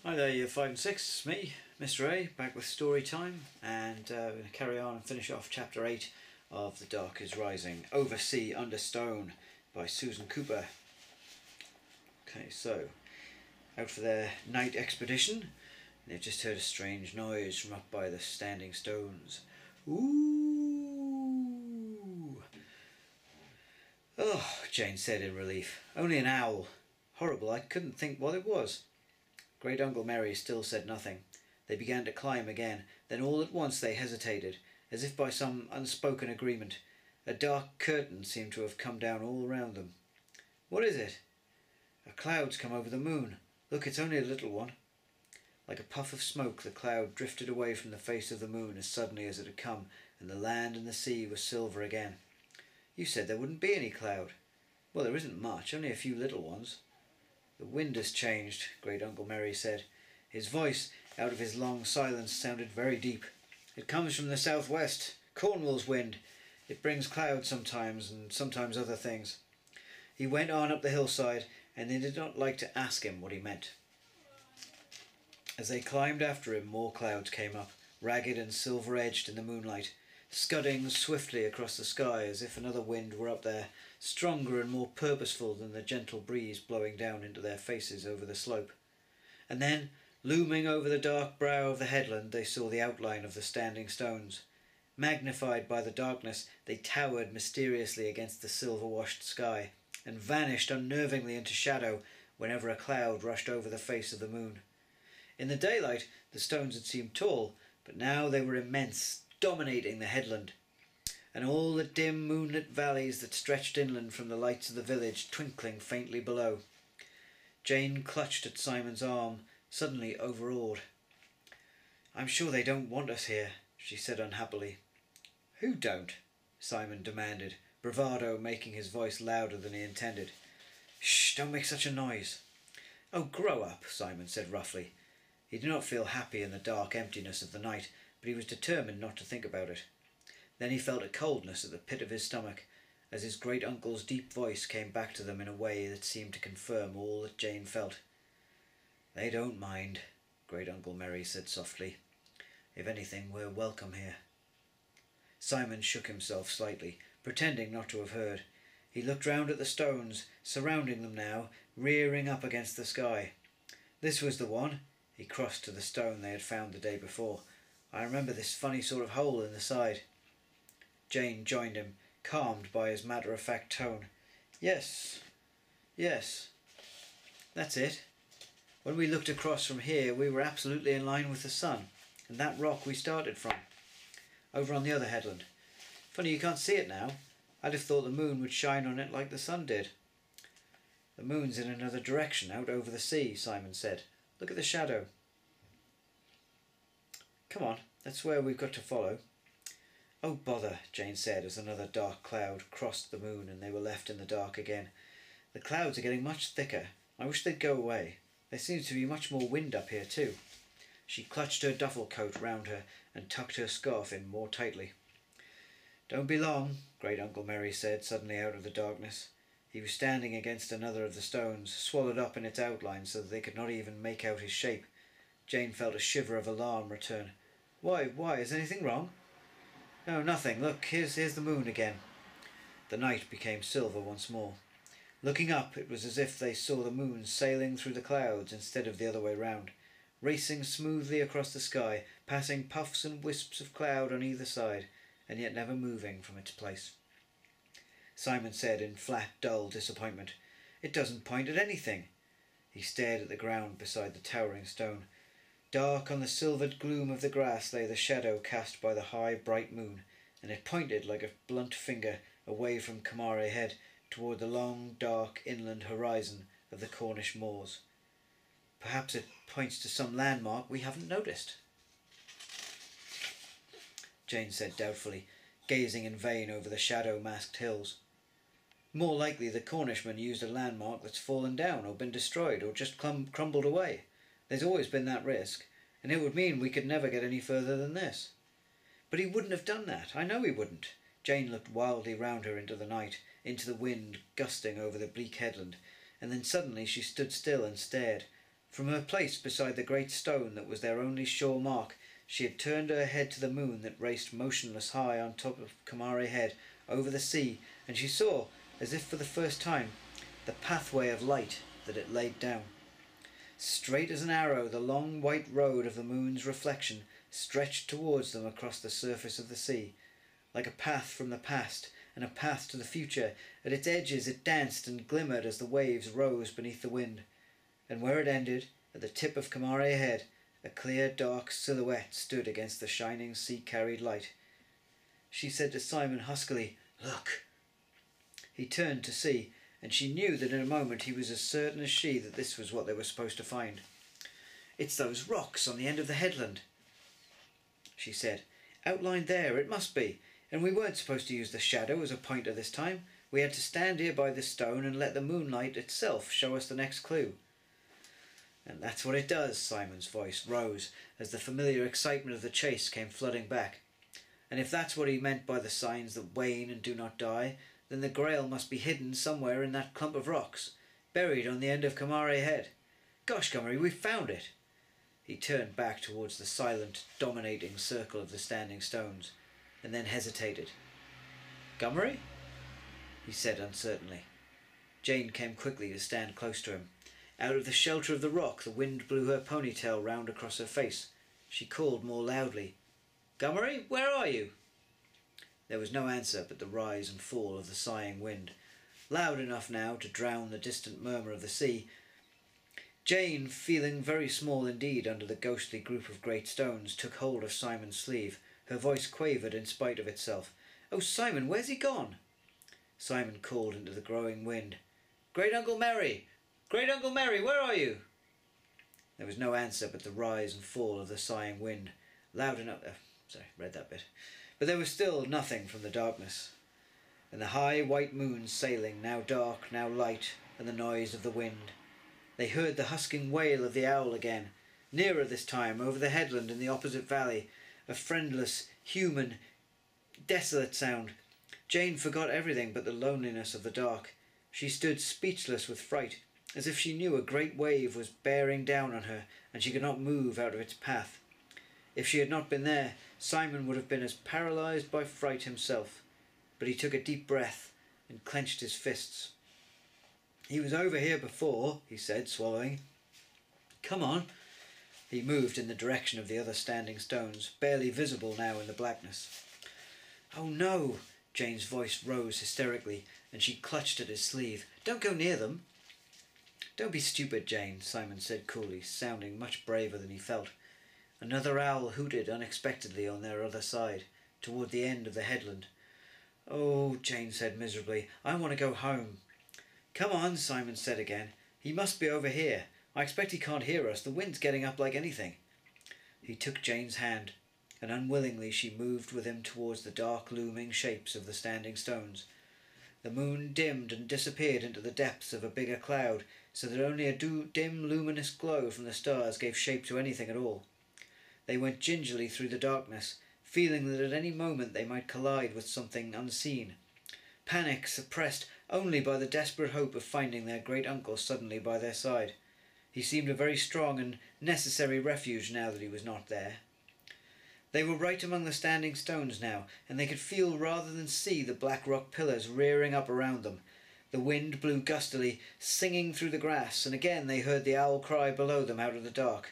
Hi there, year 5 and 6, it's me, Mr. A, back with story time, and we're going to carry on and finish off chapter 8 of The Dark is Rising, Over Sea, Under Stone by Susan Cooper. Okay, so, out for their night expedition, they've just heard a strange noise from up by the standing stones. Ooh! Oh, Jane said in relief, only an owl. Horrible, I couldn't think what it was. Great Uncle Merry still said nothing. They began to climb again, then all at once they hesitated, as if by some unspoken agreement. A dark curtain seemed to have come down all around them. "What is it?" "A cloud's come over the moon. Look, it's only a little one." Like a puff of smoke, the cloud drifted away from the face of the moon as suddenly as it had come, and the land and the sea were silver again. "You said there wouldn't be any cloud." "Well, there isn't much, only a few little ones." "The wind has changed," Great Uncle Merry said. His voice, out of his long silence, sounded very deep. "It comes from the southwest, Cornwall's wind. It brings clouds sometimes, and sometimes other things." He went on up the hillside, and they did not like to ask him what he meant. As they climbed after him, more clouds came up, ragged and silver-edged in the moonlight, scudding swiftly across the sky as if another wind were up there, stronger and more purposeful than the gentle breeze blowing down into their faces over the slope. And then, looming over the dark brow of the headland, they saw the outline of the standing stones. Magnified by the darkness, they towered mysteriously against the silver-washed sky, and vanished unnervingly into shadow whenever a cloud rushed over the face of the moon. In the daylight, the stones had seemed tall, but now they were immense, dominating the headland, and all the dim moonlit valleys that stretched inland from the lights of the village twinkling faintly below. Jane clutched at Simon's arm, suddenly overawed. "I'm sure they don't want us here," she said unhappily. "Who don't?" Simon demanded, bravado making his voice louder than he intended. "Shh, don't make such a noise." "Oh, grow up," Simon said roughly. He did not feel happy in the dark emptiness of the night, but he was determined not to think about it. Then he felt a coldness at the pit of his stomach, as his great-uncle's deep voice came back to them in a way that seemed to confirm all that Jane felt. "They don't mind," Great-uncle Merry said softly. "If anything, we're welcome here." Simon shook himself slightly, pretending not to have heard. He looked round at the stones, surrounding them now, rearing up against the sky. This was the one. He crossed to the stone they had found the day before. "I remember this funny sort of hole in the side." Jane joined him, calmed by his matter-of-fact tone. Yes, that's it. When we looked across from here, we were absolutely in line with the sun, and that rock we started from, over on the other headland. Funny you can't see it now. I'd have thought the moon would shine on it like the sun did." "The moon's in another direction, out over the sea," Simon said. "Look at the shadow." "Come on, that's where we've got to follow." "Oh, bother," Jane said as another dark cloud crossed the moon and they were left in the dark again. "The clouds are getting much thicker. I wish they'd go away. There seems to be much more wind up here too." She clutched her duffel coat round her and tucked her scarf in more tightly. "Don't be long," Great Uncle Merry said suddenly out of the darkness. He was standing against another of the stones, swallowed up in its outline so that they could not even make out his shape. Jane felt a shiver of alarm return. Why, is anything wrong?" "No, nothing. Look, here's the moon again." The night became silver once more. Looking up, it was as if they saw the moon sailing through the clouds instead of the other way round, racing smoothly across the sky, passing puffs and wisps of cloud on either side, and yet never moving from its place. Simon said in flat, dull disappointment, "It doesn't point at anything." He stared at the ground beside the towering stone. Dark on the silvered gloom of the grass lay the shadow cast by the high, bright moon, and it pointed like a blunt finger away from Comare Head toward the long, dark inland horizon of the Cornish moors. "Perhaps it points to some landmark we haven't noticed," Jane said doubtfully, gazing in vain over the shadow-masked hills. "More likely the Cornishmen used a landmark that's fallen down or been destroyed or just crumbled away. There's always been that risk, and it would mean we could never get any further than this." "But he wouldn't have done that. I know he wouldn't." Jane looked wildly round her into the night, into the wind gusting over the bleak headland, and then suddenly she stood still and stared. From her place beside the great stone that was their only sure mark, she had turned her head to the moon that raced motionless high on top of Kamari Head over the sea, and she saw, as if for the first time, the pathway of light that it laid down. Straight as an arrow the long white road of the moon's reflection stretched towards them across the surface of the sea, like a path from the past and a path to the future. At its edges it danced and glimmered as the waves rose beneath the wind, and where it ended, at the tip of Kamari Head, a clear dark silhouette stood against the shining sea-carried light. She said to Simon huskily, "Look." He turned to see, and she knew that in a moment he was as certain as she that this was what they were supposed to find. "It's those rocks on the end of the headland," she said. "Outlined there, it must be. And we weren't supposed to use the shadow as a pointer this time. We had to stand here by this stone and let the moonlight itself show us the next clue." "And that's what it does." Simon's voice rose as the familiar excitement of the chase came flooding back. "And if that's what he meant by the signs that wane and do not die, then the Grail must be hidden somewhere in that clump of rocks, buried on the end of Kamari Head. Gosh, Gummery, we've found it." He turned back towards the silent, dominating circle of the standing stones, and then hesitated. "Gummery?" he said uncertainly. Jane came quickly to stand close to him. Out of the shelter of the rock the wind blew her ponytail round across her face. She called more loudly, "Gummery, where are you?" There was no answer but the rise and fall of the sighing wind, loud enough now to drown the distant murmur of the sea. Jane, feeling very small indeed under the ghostly group of great stones, took hold of Simon's sleeve. Her voice quavered in spite of itself. "Oh, Simon, where's he gone?" Simon called into the growing wind, "Great Uncle Merry! Great Uncle Merry, where are you?" There was no answer but the rise and fall of the sighing wind, loud enough... read that bit. But there was still nothing from the darkness, and the high white moon sailing, now dark, now light, and the noise of the wind. They heard the husking wail of the owl again, nearer this time, over the headland in the opposite valley, a friendless, human, desolate sound. Jane forgot everything but the loneliness of the dark. She stood speechless with fright, as if she knew a great wave was bearing down on her, and she could not move out of its path. If she had not been there, Simon would have been as paralysed by fright himself. But he took a deep breath and clenched his fists. "He was over here before," he said, swallowing. "Come on." He moved in the direction of the other standing stones, barely visible now in the blackness. "Oh no!" Jane's voice rose hysterically, and she clutched at his sleeve. "Don't go near them." "Don't be stupid, Jane," Simon said coolly, sounding much braver than he felt. Another owl hooted unexpectedly on their other side, toward the end of the headland. "Oh," Jane said miserably, "I want to go home." "Come on," Simon said again. "He must be over here. I expect he can't hear us. The wind's getting up like anything." He took Jane's hand, and unwillingly she moved with him towards the dark looming shapes of the standing stones. The moon dimmed and disappeared into the depths of a bigger cloud, so that only a dim luminous glow from the stars gave shape to anything at all. They went gingerly through the darkness, feeling that at any moment they might collide with something unseen. Panic suppressed only by the desperate hope of finding their great uncle suddenly by their side. He seemed a very strong and necessary refuge now that he was not there. They were right among the standing stones now, and they could feel rather than see the black rock pillars rearing up around them. The wind blew gustily, singing through the grass, and again they heard the owl cry below them out of the dark.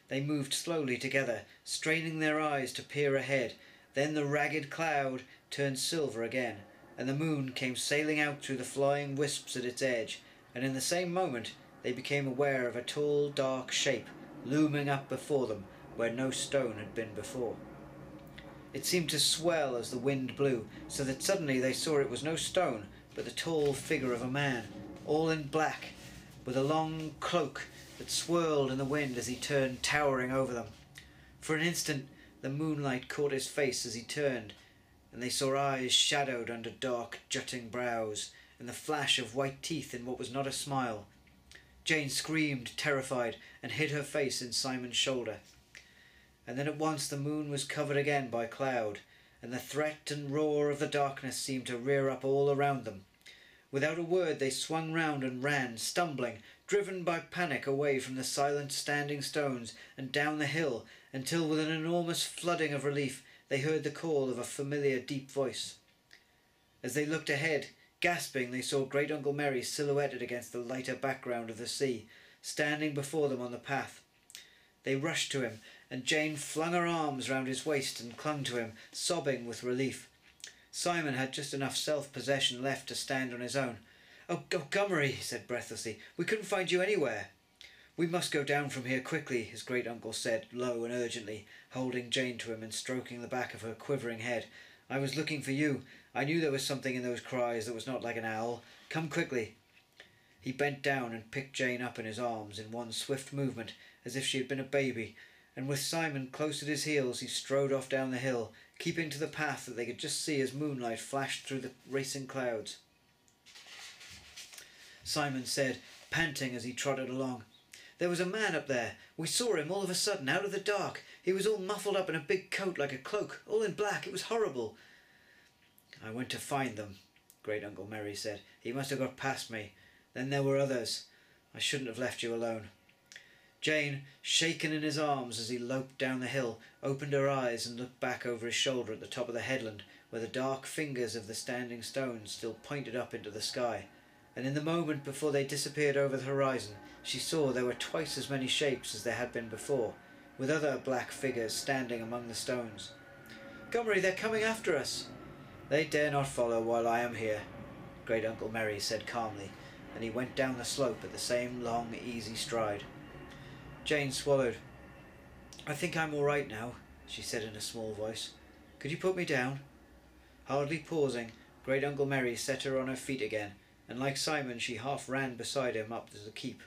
They moved slowly together, straining their eyes to peer ahead. Then the ragged cloud turned silver again, and the moon came sailing out through the flying wisps at its edge, and in the same moment they became aware of a tall, dark shape looming up before them where no stone had been before. It seemed to swell as the wind blew, so that suddenly they saw it was no stone, but the tall figure of a man, all in black, with a long cloak that swirled in the wind as he turned, towering over them. For an instant the moonlight caught his face as he turned, and they saw eyes shadowed under dark, jutting brows, and the flash of white teeth in what was not a smile. Jane screamed, terrified, and hid her face in Simon's shoulder. And then at once the moon was covered again by cloud, and the threat and roar of the darkness seemed to rear up all around them. Without a word they swung round and ran, stumbling, driven by panic away from the silent standing stones and down the hill, until with an enormous flooding of relief they heard the call of a familiar deep voice. As they looked ahead, gasping, they saw Great Uncle Merry silhouetted against the lighter background of the sea, standing before them on the path. They rushed to him, and Jane flung her arms round his waist and clung to him, sobbing with relief. Simon had just enough self-possession left to stand on his own. Oh, Gummery," he said breathlessly, "we couldn't find you anywhere." "We must go down from here quickly," his great-uncle said, low and urgently, holding Jane to him and stroking the back of her quivering head. "I was looking for you. I knew there was something in those cries that was not like an owl. Come quickly." He bent down and picked Jane up in his arms in one swift movement, as if she had been a baby, and with Simon close at his heels he strode off down the hill, keeping to the path that they could just see as moonlight flashed through the racing clouds. Simon said, panting as he trotted along, "There was a man up there. We saw him all of a sudden, out of the dark. He was all muffled up in a big coat like a cloak, all in black. It was horrible." "I went to find them," Great Uncle Merry said. "He must have got past me. Then there were others. I shouldn't have left you alone." Jane, shaken in his arms as he loped down the hill, opened her eyes and looked back over his shoulder at the top of the headland, where the dark fingers of the standing stones still pointed up into the sky, and in the moment before they disappeared over the horizon she saw there were twice as many shapes as there had been before, with other black figures standing among the stones. "Gummery, they're coming after us." "They dare not follow while I am here," Great Uncle Merry said calmly, and he went down the slope at the same long, easy stride. Jane swallowed. "I think I'm all right now," she said in a small voice. "Could you put me down?" Hardly pausing, Great Uncle Merry set her on her feet again, and like Simon she half ran beside him to keep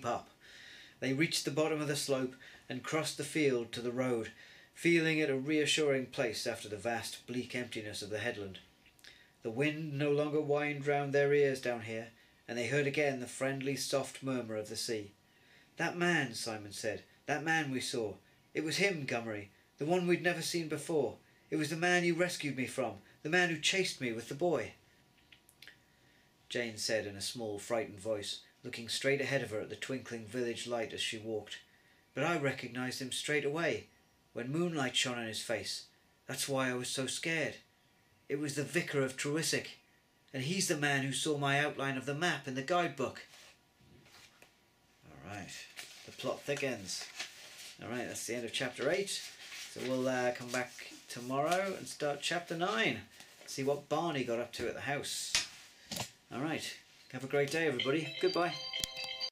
up. They reached the bottom of the slope and crossed the field to the road, feeling it a reassuring place after the vast bleak emptiness of the headland. The wind no longer whined round their ears down here, and they heard again the friendly soft murmur of the sea. "That man," Simon said, "that man we saw. It was him, Gummery, the one we'd never seen before. It was the man you rescued me from, the man who chased me with the boy." Jane said in a small frightened voice, looking straight ahead of her at the twinkling village light as she walked, "But I recognised him straight away, when moonlight shone on his face. That's why I was so scared. It was the Vicar of Trewhissick, and he's the man who saw my outline of the map in the guidebook." Alright, the plot thickens. Alright, that's the end of chapter 8. So we'll come back tomorrow and start chapter 9. See what Barney got up to at the house. Alright, have a great day everybody. Goodbye.